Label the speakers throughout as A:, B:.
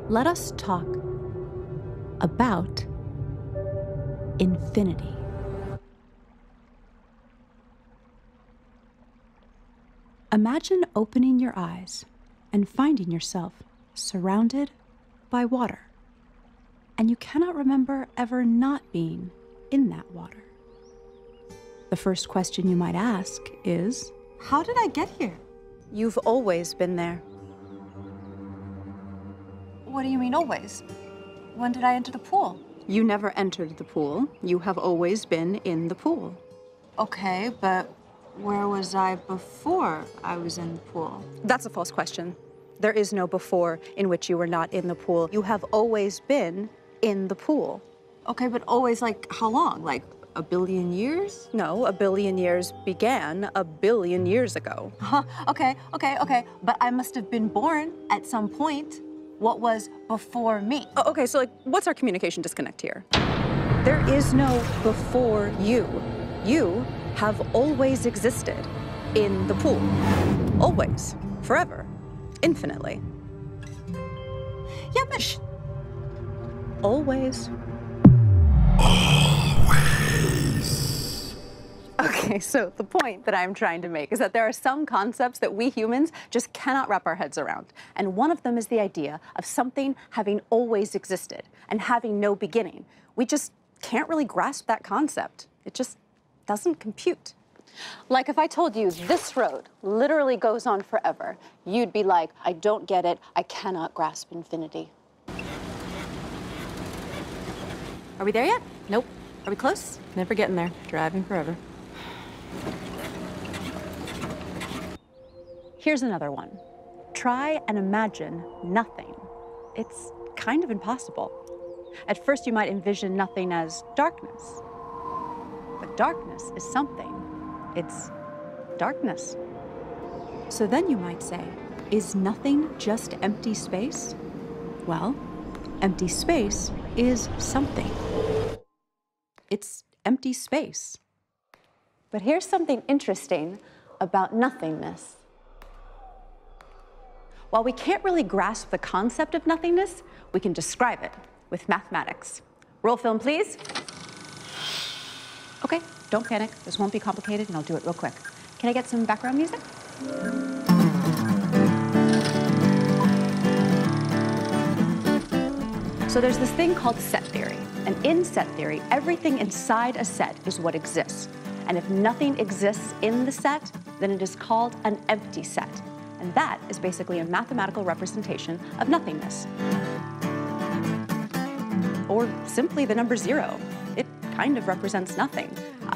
A: let us talk about infinity. Imagine opening your eyes and finding yourself surrounded by water, and you cannot remember ever not being in that water. The first question you might ask is,
B: how did I get here?
A: You've always been there.
B: What do you mean always? When did I enter the pool?
A: You never entered the pool. You have always been in the pool.
B: Okay, but where was I before I was in the pool?
A: That's a false question. There is no before in which you were not in the pool. You have always been in the pool.
B: Okay, but always, like, how long? Like, a billion years?
A: No, a billion years began a billion years ago.
B: Okay. But I must have been born at some point. What was before me?
A: Oh, okay, so, like, what's our communication disconnect here? There is no before you. You have always existed in the pool. Always. Forever. Infinitely.
B: Yeah, but
A: always. Okay, so the point that I'm trying to make is that there are some concepts that we humans just cannot wrap our heads around. And one of them is the idea of something having always existed and having no beginning. We just can't really grasp that concept. It just doesn't compute. Like if I told you this road literally goes on forever, you'd be like, I don't get it, I cannot grasp infinity. Are we there yet? Nope. Are we close? Never getting there. Driving forever. Here's another one. Try and imagine nothing. It's kind of impossible. At first you might envision nothing as darkness. But darkness is something. It's darkness. So then you might say, is nothing just empty space? Well, empty space is something. It's empty space. But here's something interesting about nothingness. While we can't really grasp the concept of nothingness, we can describe it with mathematics. Roll film, please. Okay, don't panic. This won't be complicated, and I'll do it real quick. Can I get some background music? So there's this thing called set theory. And in set theory, everything inside a set is what exists. And if nothing exists in the set, then it is called an empty set. And that is basically a mathematical representation of nothingness. Or simply the number 0. It kind of represents nothing.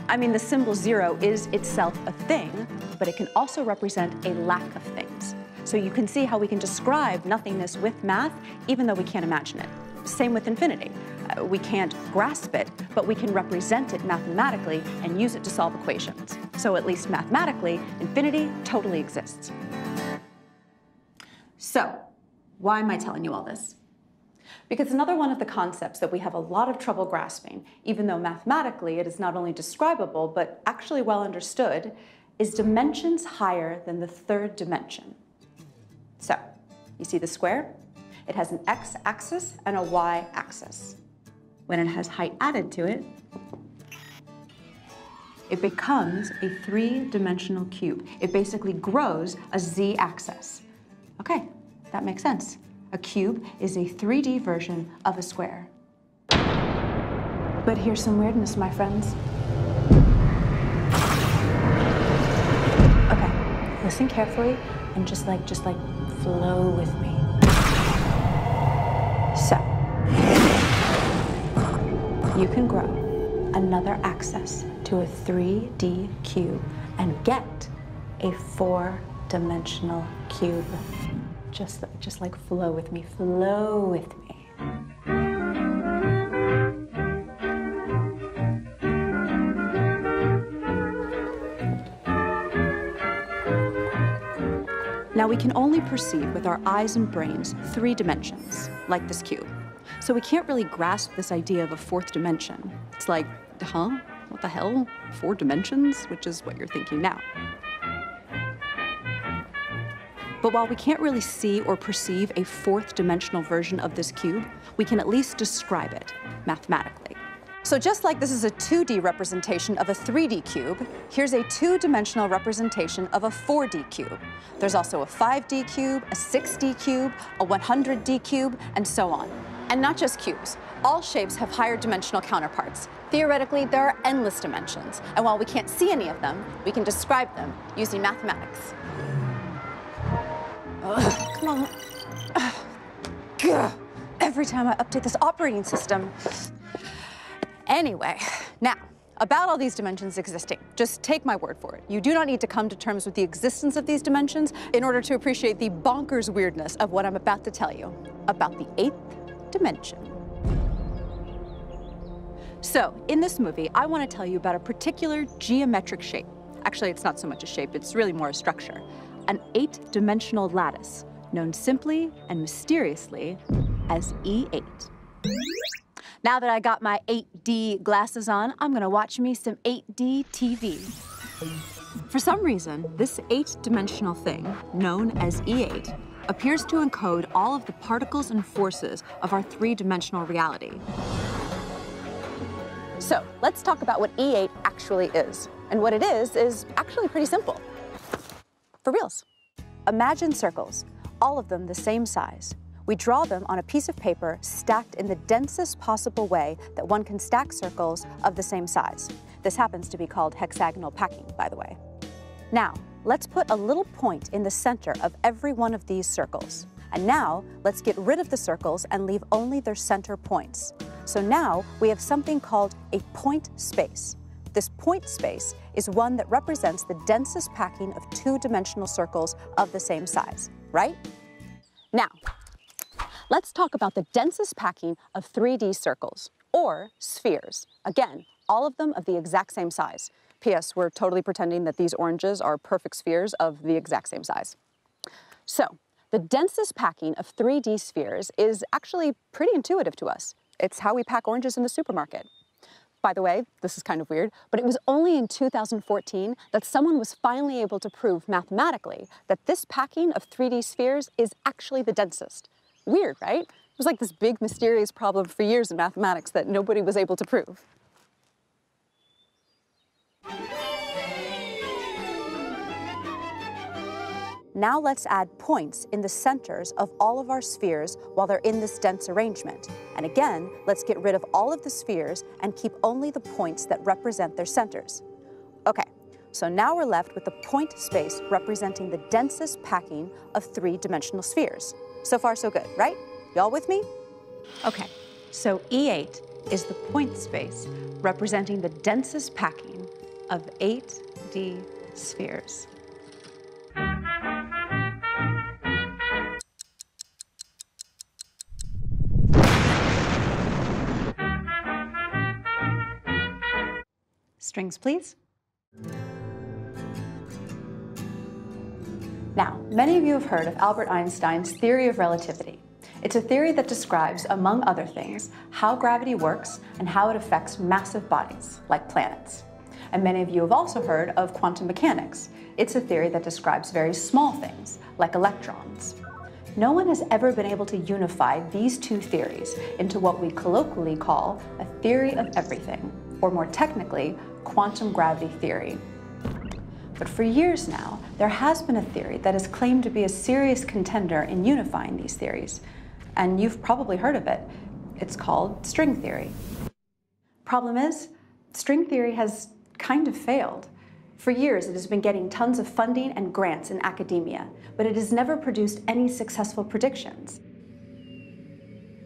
A: I mean, the symbol 0 is itself a thing, but it can also represent a lack of things. So you can see how we can describe nothingness with math, even though we can't imagine it. Same with infinity. We can't grasp it, but we can represent it mathematically and use it to solve equations. So at least mathematically, infinity totally exists. So, why am I telling you all this? Because another one of the concepts that we have a lot of trouble grasping, even though mathematically it is not only describable, but actually well understood, is dimensions higher than the third dimension. So, you see the square? It has an x-axis and a y-axis. When it has height added to it, it becomes a 3-dimensional cube. It basically grows a z-axis. Okay, that makes sense. A cube is a 3D version of a square. But here's some weirdness, my friends. Okay, listen carefully and just like flow with me. So, you can grow another axis to a 3D cube and get a 4-dimensional cube. Just like flow with me, flow with me. Now we can only perceive with our eyes and brains 3 dimensions, like this cube. So we can't really grasp this idea of a 4th dimension. It's like, huh? What the hell? 4 dimensions? Which is what you're thinking now. But while we can't really see or perceive a fourth-dimensional version of this cube, we can at least describe it mathematically. So just like this is a 2D representation of a 3D cube, here's a 2-dimensional representation of a 4D cube. There's also a 5D cube, a 6D cube, a 100D cube, and so on. And not just cubes. All shapes have higher dimensional counterparts. Theoretically, there are endless dimensions, and while we can't see any of them, we can describe them using mathematics. Come on. Every time I update this operating system. Anyway, now, about all these dimensions existing, just take my word for it. You do not need to come to terms with the existence of these dimensions in order to appreciate the bonkers weirdness of what I'm about to tell you about the 8th dimension. So, in this movie, I want to tell you about a particular geometric shape. Actually, it's not so much a shape, it's really more a structure. An 8-dimensional lattice, known simply and mysteriously as E8. Now that I got my 8D glasses on, I'm gonna watch me some 8D TV. For some reason, this 8-dimensional thing, known as E8, appears to encode all of the particles and forces of our 3-dimensional reality. So let's talk about what E8 actually is. And what it is actually pretty simple. For reals. Imagine circles, all of them the same size. We draw them on a piece of paper stacked in the densest possible way that one can stack circles of the same size. This happens to be called hexagonal packing, by the way. Now, let's put a little point in the center of every one of these circles. And now, let's get rid of the circles and leave only their center points. So now, we have something called a point space. This point space is one that represents the densest packing of 2-dimensional circles of the same size, right? Now, let's talk about the densest packing of 3D circles, or spheres. Again, all of them of the exact same size. P.S. We're totally pretending that these oranges are perfect spheres of the exact same size. So, the densest packing of 3D spheres is actually pretty intuitive to us. It's how we pack oranges in the supermarket. By the way, this is kind of weird, but it was only in 2014 that someone was finally able to prove mathematically that this packing of 3D spheres is actually the densest. Weird, right? It was like this big mysterious problem for years in mathematics that nobody was able to prove. Now let's add points in the centers of all of our spheres while they're in this dense arrangement. And again, let's get rid of all of the spheres and keep only the points that represent their centers. Okay, so now we're left with the point space representing the densest packing of 3-dimensional spheres. So far, so good, right? Y'all with me? Okay, so E8 is the point space representing the densest packing of 8D spheres. Strings, please. Now, many of you have heard of Albert Einstein's theory of relativity. It's a theory that describes, among other things, how gravity works and how it affects massive bodies, like planets. And many of you have also heard of quantum mechanics. It's a theory that describes very small things, like electrons. No one has ever been able to unify these two theories into what we colloquially call a theory of everything, or more technically, quantum gravity theory. But for years now, there has been a theory that has claimed to be a serious contender in unifying these theories. And you've probably heard of it. It's called string theory. Problem is, string theory has kind of failed. For years, it has been getting tons of funding and grants in academia, but it has never produced any successful predictions.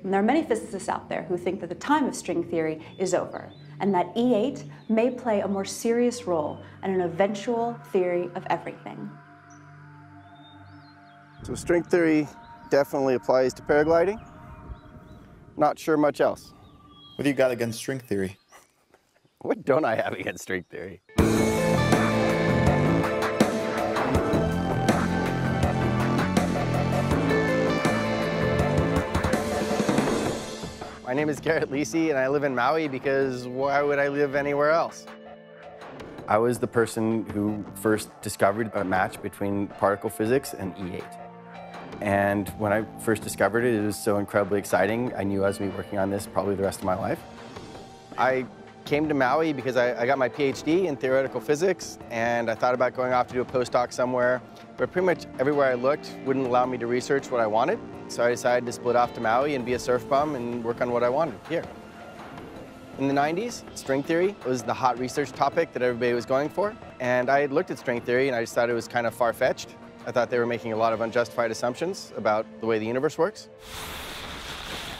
A: And there are many physicists out there who think that the time of string theory is over, and that E8 may play a more serious role in an eventual theory of everything.
C: So string theory definitely applies to paragliding. Not sure much else.
D: What do you got against string theory?
C: What don't I have against string theory? My name is Garrett Lisi, and I live in Maui because why would I live anywhere else? I was the person who first discovered a match between particle physics and E8. And when I first discovered it, it was so incredibly exciting. I knew I was going to be working on this probably the rest of my life. I came to Maui because I got my PhD in theoretical physics, and I thought about going off to do a postdoc somewhere, but pretty much everywhere I looked wouldn't allow me to research what I wanted. So I decided to split off to Maui and be a surf bum and work on what I wanted here. In the 90s, string theory was the hot research topic that everybody was going for, and I had looked at string theory and I just thought it was kind of far-fetched. I thought they were making a lot of unjustified assumptions about the way the universe works.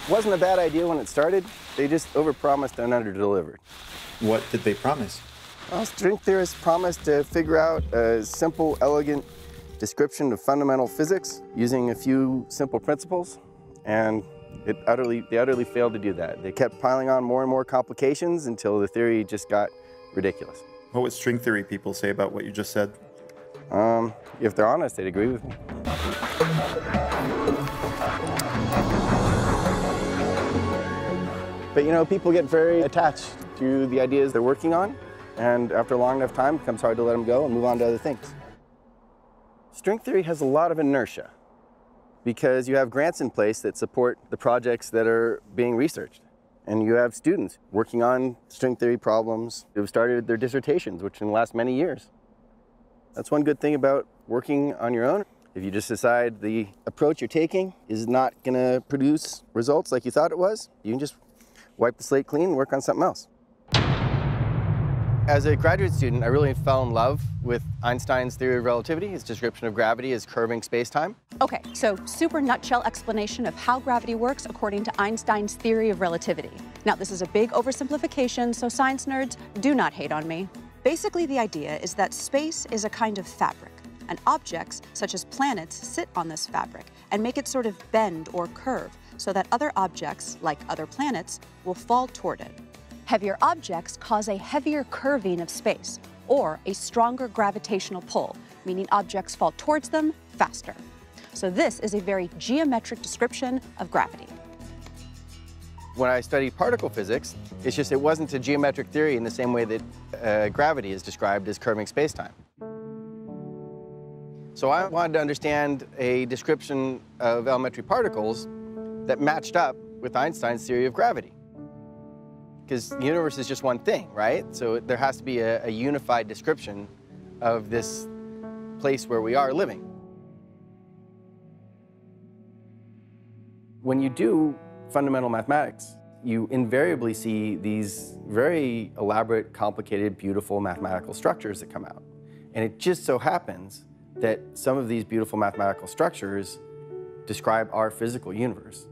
C: It wasn't a bad idea when it started. They just overpromised and underdelivered.
D: What did they promise?
C: Well, string theorists promised to figure out a simple, elegant description of fundamental physics using a few simple principles, and they utterly failed to do that. They kept piling on more and more complications until the theory just got ridiculous.
D: What would string theory people say about what you just said?
C: If they're honest, they'd agree with me. But you know, people get very attached to the ideas they're working on, and after a long enough time, it becomes hard to let them go and move on to other things. String theory has a lot of inertia because you have grants in place that support the projects that are being researched. And you have students working on string theory problems who've started their dissertations, which can last many years. That's one good thing about working on your own. If you just decide the approach you're taking is not going to produce results like you thought it was, you can just wipe the slate clean and work on something else. As a graduate student, I really fell in love with Einstein's theory of relativity. His description of gravity as curving space-time.
A: Okay, so super nutshell explanation of how gravity works according to Einstein's theory of relativity. Now, this is a big oversimplification, so science nerds, do not hate on me. Basically, the idea is that space is a kind of fabric, and objects, such as planets, sit on this fabric and make it sort of bend or curve so that other objects, like other planets, will fall toward it. Heavier objects cause a heavier curving of space, or a stronger gravitational pull, meaning objects fall towards them faster. So this is a very geometric description of gravity.
C: When I studied particle physics, it's just it wasn't a geometric theory in the same way that gravity is described as curving space-time. So I wanted to understand a description of elementary particles that matched up with Einstein's theory of gravity. Because the universe is just one thing, right? So there has to be a unified description of this place where we are living. When you do fundamental mathematics, you invariably see these very elaborate, complicated, beautiful mathematical structures that come out. And it just so happens that some of these beautiful mathematical structures describe our physical universe.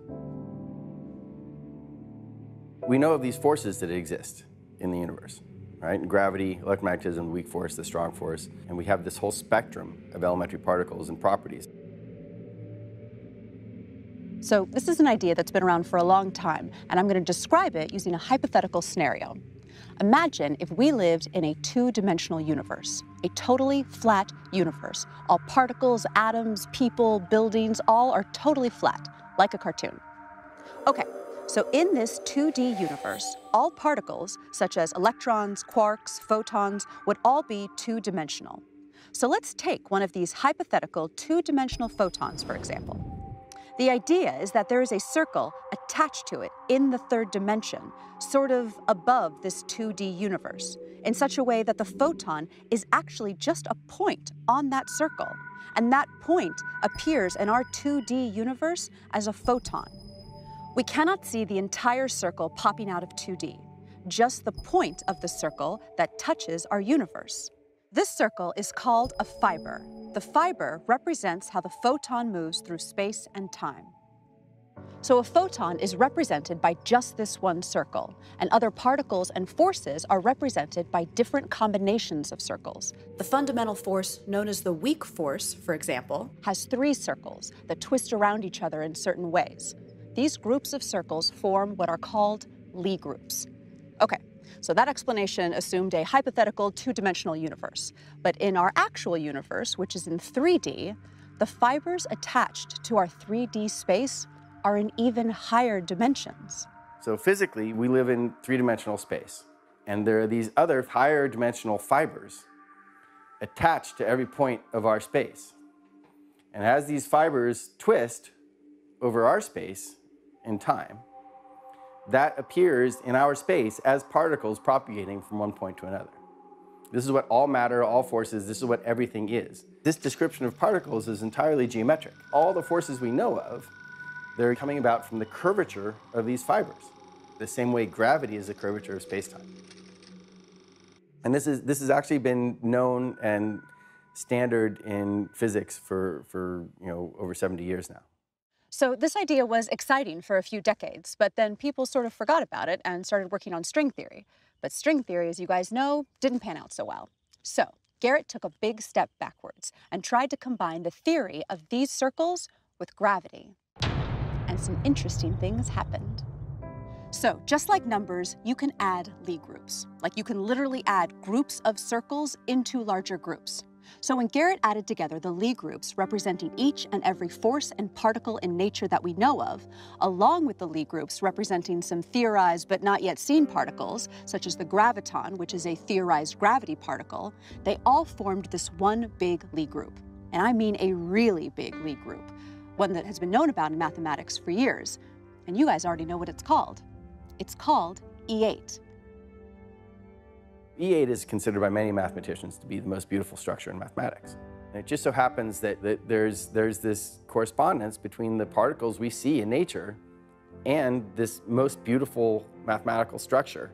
C: We know of these forces that exist in the universe, right? Gravity, electromagnetism, the weak force, the strong force, and we have this whole spectrum of elementary particles and properties.
A: So this is an idea that's been around for a long time, and I'm going to describe it using a hypothetical scenario. Imagine if we lived in a two-dimensional universe, a totally flat universe. All particles, atoms, people, buildings, all are totally flat, like a cartoon. Okay. So in this 2D universe, all particles, such as electrons, quarks, photons, would all be two-dimensional. So let's take one of these hypothetical two-dimensional photons, for example. The idea is that there is a circle attached to it in the third dimension, sort of above this 2D universe, in such a way that the photon is actually just a point on that circle. And that point appears in our 2D universe as a photon. We cannot see the entire circle popping out of 2D, just the point of the circle that touches our universe. This circle is called a fiber. The fiber represents how the photon moves through space and time. So a photon is represented by just this one circle, and other particles and forces are represented by different combinations of circles. The fundamental force, known as the weak force, for example, has 3 circles that twist around each other in certain ways. These groups of circles form what are called Lie groups. Okay, so that explanation assumed a hypothetical two-dimensional universe. But in our actual universe, which is in 3D, the fibers attached to our 3D space are in even higher dimensions.
C: So physically, we live in 3-dimensional space. And there are these other higher dimensional fibers attached to every point of our space. And as these fibers twist over our space in time, that appears in our space as particles propagating from one point to another. This is what all matter, all forces, this is what everything is. This description of particles is entirely geometric. All the forces we know of, they're coming about from the curvature of these fibers, the same way gravity is the curvature of space-time. And this has actually been known and standard in physics for over 70 years now.
A: So this idea was exciting for a few decades, but then people sort of forgot about it and started working on string theory. But string theory, as you guys know, didn't pan out so well. So Garrett took a big step backwards and tried to combine the theory of these circles with gravity. And some interesting things happened. So just like numbers, you can add Lie groups. Like you can literally add groups of circles into larger groups. So when Garrett added together the Lie groups representing each and every force and particle in nature that we know of, along with the Lie groups representing some theorized but not yet seen particles, such as the graviton, which is a theorized gravity particle, they all formed this one big Lie group. And I mean a really big Lie group, one that has been known about in mathematics for years. And you guys already know what it's called. It's called E8.
C: E8 is considered by many mathematicians to be the most beautiful structure in mathematics. And it just so happens that there's this correspondence between the particles we see in nature and this most beautiful mathematical structure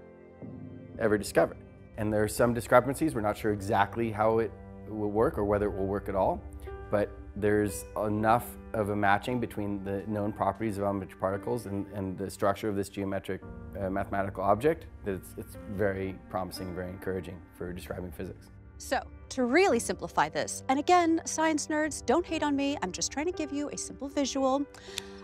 C: ever discovered. And there are some discrepancies. We're not sure exactly how it will work or whether it will work at all, but there's enough of a matching between the known properties of elementary particles and the structure of this geometric mathematical object that it's very promising, very encouraging for describing physics.
A: So, to really simplify this, and again, science nerds, don't hate on me, I'm just trying to give you a simple visual.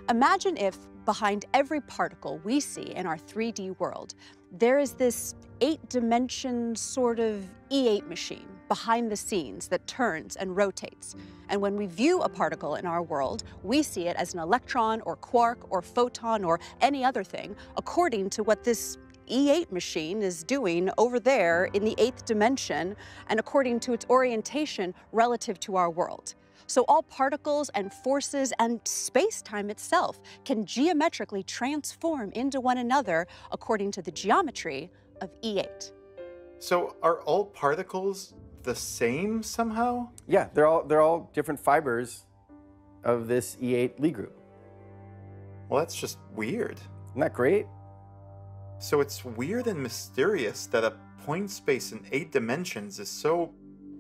A: Imagine if behind every particle we see in our 3D world, there is this 8-dimension sort of E8 machine behind the scenes that turns and rotates. And when we view a particle in our world, we see it as an electron or quark or photon or any other thing according to what this E8 machine is doing over there in the 8th dimension and according to its orientation relative to our world. So all particles and forces and space-time itself can geometrically transform into one another according to the geometry of E8.
D: So are all particles the same somehow?
C: Yeah, they're all different fibers of this E8 Lie group.
D: Well, that's just weird.
C: Isn't that great?
D: So it's weird and mysterious that a point space in 8 dimensions is so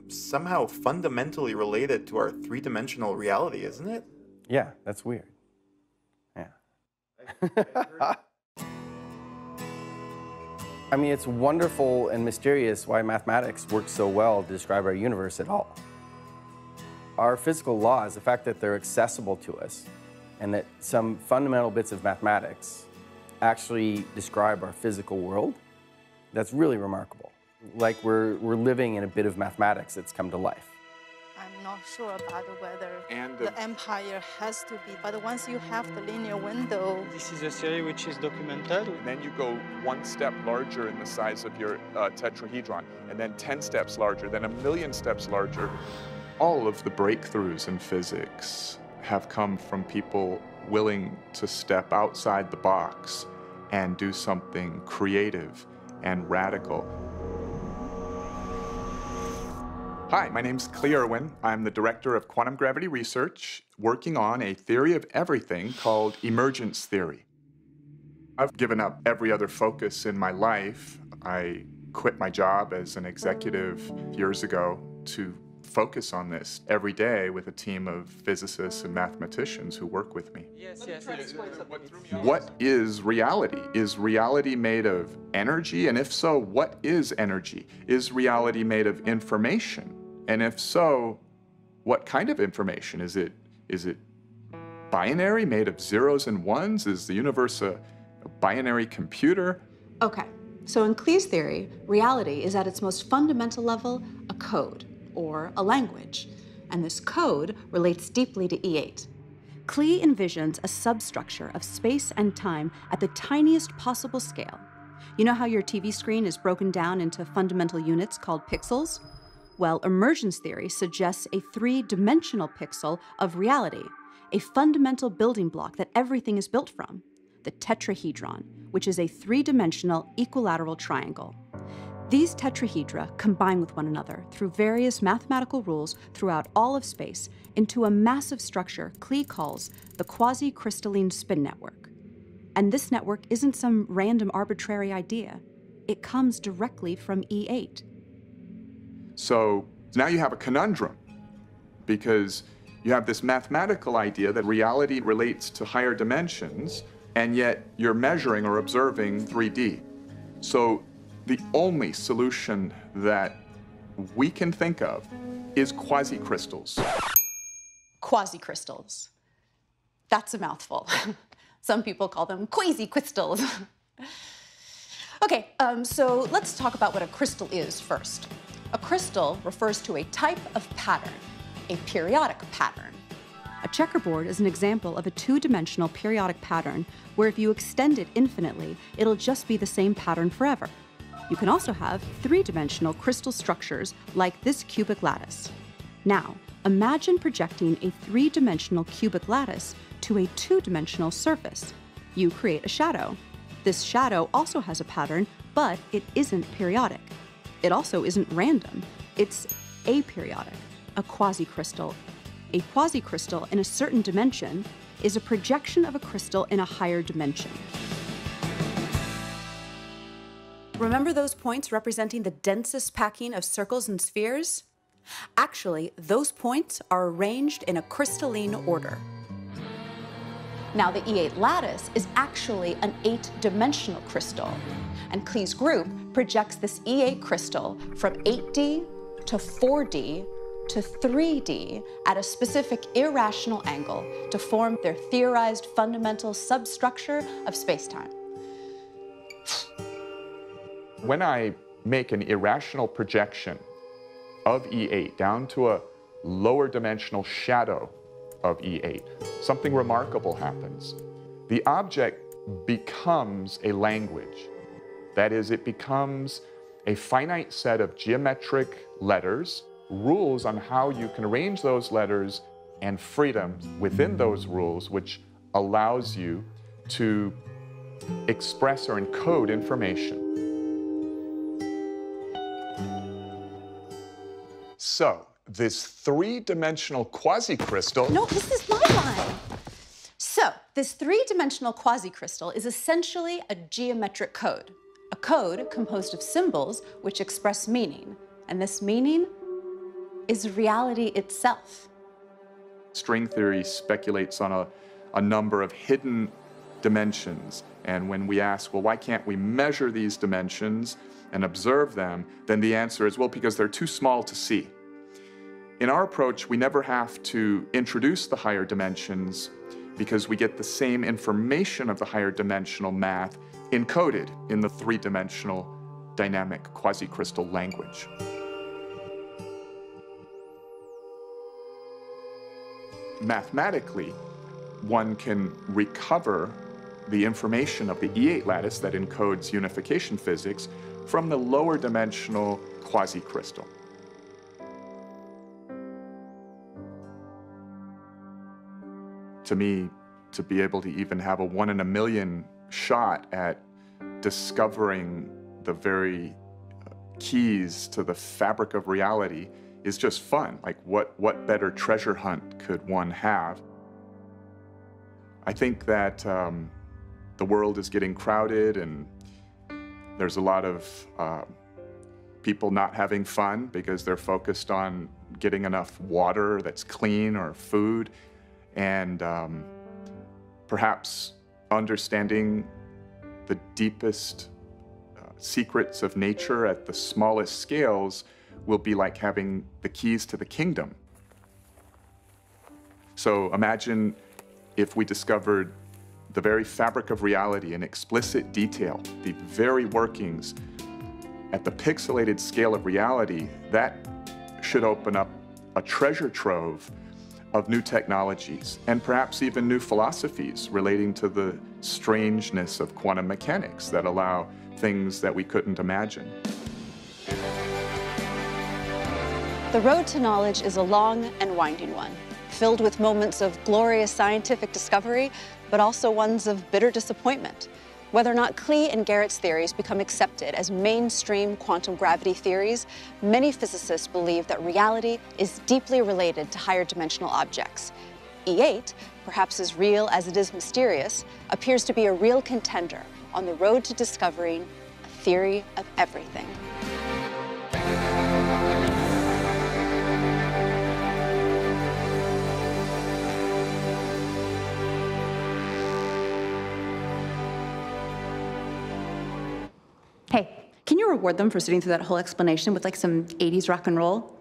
D: somehow fundamentally related to our 3-dimensional reality, isn't it?
C: Yeah, that's weird. Yeah. I mean, it's wonderful and mysterious why mathematics works so well to describe our universe at all. Our physical laws, the fact that they're accessible to us, and that some fundamental bits of mathematics actually describe our physical world, that's really remarkable. Like we're living in a bit of mathematics that's come to life.
E: I'm not sure about whether the empire has to be, but once you have the linear window...
F: This is a theory which is documented.
G: And then you go one step larger in the size of your tetrahedron, and then 10 steps larger, then 1,000,000 steps larger. All of the breakthroughs in physics have come from people willing to step outside the box and do something creative and radical. Hi, my name's Klee Irwin. I'm the director of quantum gravity research, working on a theory of everything called emergence theory. I've given up every other focus in my life. I quit my job as an executive years ago to focus on this every day with a team of physicists and mathematicians who work with me.
F: Yes.
G: What is reality? Is reality made of energy? And if so, what is energy? Is reality made of information? And if so, what kind of information? Is it binary, made of zeros and ones? Is the universe a binary computer?
B: Okay, so in Klee's theory, reality is at its most fundamental level a code, or a language, and this code relates deeply to E8. Klee envisions a substructure of space and time at the tiniest possible scale. You know how your TV screen is broken down into fundamental units called pixels? Well, emergence theory suggests a three-dimensional pixel of reality, a fundamental building block that everything is built from, the tetrahedron, which is a three-dimensional equilateral triangle. These tetrahedra combine with one another through various mathematical rules throughout all of space into a massive structure Klee calls the quasi-crystalline spin network. And this network isn't some random arbitrary idea. It comes directly from E8.
G: So now you have a conundrum, because you have this mathematical idea that reality relates to higher dimensions, and yet you're measuring or observing 3D. So the only solution that we can think of is quasi-crystals.
B: Quasi-crystals. That's a mouthful. Some people call them quasi-crystals. Okay, so let's talk about what a crystal is first. A crystal refers to a type of pattern, a periodic pattern. A checkerboard is an example of a two-dimensional periodic pattern where if you extend it infinitely, it'll just be the same pattern forever. You can also have three-dimensional crystal structures like this cubic lattice. Now, imagine projecting a three-dimensional cubic lattice to a two-dimensional surface. You create a shadow. This shadow also has a pattern, but it isn't periodic. It also isn't random. It's aperiodic, a quasi-crystal. A quasi-crystal in a certain dimension is a projection of a crystal in a higher dimension. Remember those points representing the densest packing of circles and spheres? Actually, those points are arranged in a crystalline order. Now, the E8 lattice is actually an 8-dimensional crystal, and Klee's group projects this E8 crystal from 8D to 4D to 3D at a specific irrational angle to form their theorized fundamental substructure of spacetime.
G: When I make an irrational projection of E8 down to a lower dimensional shadow of E8, something remarkable happens. The object becomes a language. That is, it becomes a finite set of geometric letters, rules on how you can arrange those letters, and freedom within those rules, which allows you to express or encode information. So, this three-dimensional quasi-crystal...
B: No, this is my line. So, this three-dimensional quasi-crystal is essentially a geometric code. A code composed of symbols which express meaning. And this meaning is reality itself.
G: String theory speculates on a number of hidden dimensions. And when we ask, well, why can't we measure these dimensions and observe them? Then the answer is, well, because they're too small to see. In our approach, we never have to introduce the higher dimensions because we get the same information of the higher dimensional math encoded in the three-dimensional dynamic quasi-crystal language. Mathematically, one can recover the information of the E8 lattice that encodes unification physics from the lower dimensional quasi-crystal. To me, to be able to even have a 1 in a million shot at discovering the very keys to the fabric of reality is just fun. Like, what better treasure hunt could one have? I think that the world is getting crowded, and there's a lot of people not having fun because they're focused on getting enough water that's clean or food. And perhaps understanding the deepest secrets of nature at the smallest scales will be like having the keys to the kingdom. So imagine if we discovered the very fabric of reality in explicit detail, the very workings at the pixelated scale of reality. That should open up a treasure trove of new technologies, and perhaps even new philosophies relating to the strangeness of quantum mechanics that allow things that we couldn't imagine.
B: The road to knowledge is a long and winding one, filled with moments of glorious scientific discovery, but also ones of bitter disappointment. Whether or not Klee and Garrett's theories become accepted as mainstream quantum gravity theories, many physicists believe that reality is deeply related to higher dimensional objects. E8, perhaps as real as it is mysterious, appears to be a real contender on the road to discovering a theory of everything.
A: Hey, can you reward them for sitting through that whole explanation with like some 80s rock and roll?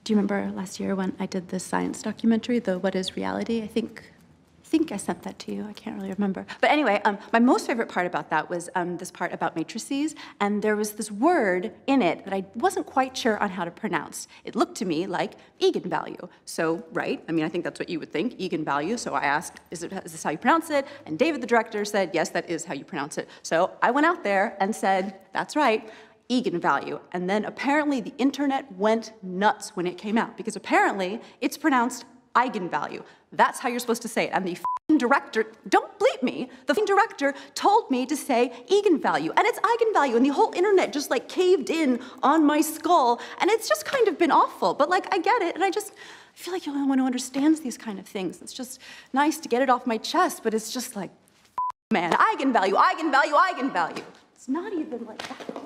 A: Do you remember last year when I did this science documentary, the What is Reality? I think I sent that to you. I can't really remember. But anyway, my most favorite part about that was this part about matrices, and there was this word in it that I wasn't quite sure on how to pronounce. It looked to me like eigenvalue. So, right, I mean, I think that's what you would think, eigenvalue. So I asked, is this how you pronounce it? And David, the director, said, yes, that is how you pronounce it. So I went out there and said, that's right, eigenvalue. And then apparently the internet went nuts when it came out, because apparently it's pronounced eigenvalue. That's how you're supposed to say it. And the director, don't bleep me, the director told me to say eigenvalue, and it's eigenvalue, and the whole internet just like caved in on my skull, and it's just kind of been awful. But like, I get it, and I feel like you're the only one who understands these kind of things. It's just nice to get it off my chest, but it's just like, man, eigenvalue, eigenvalue, eigenvalue. It's not even like that.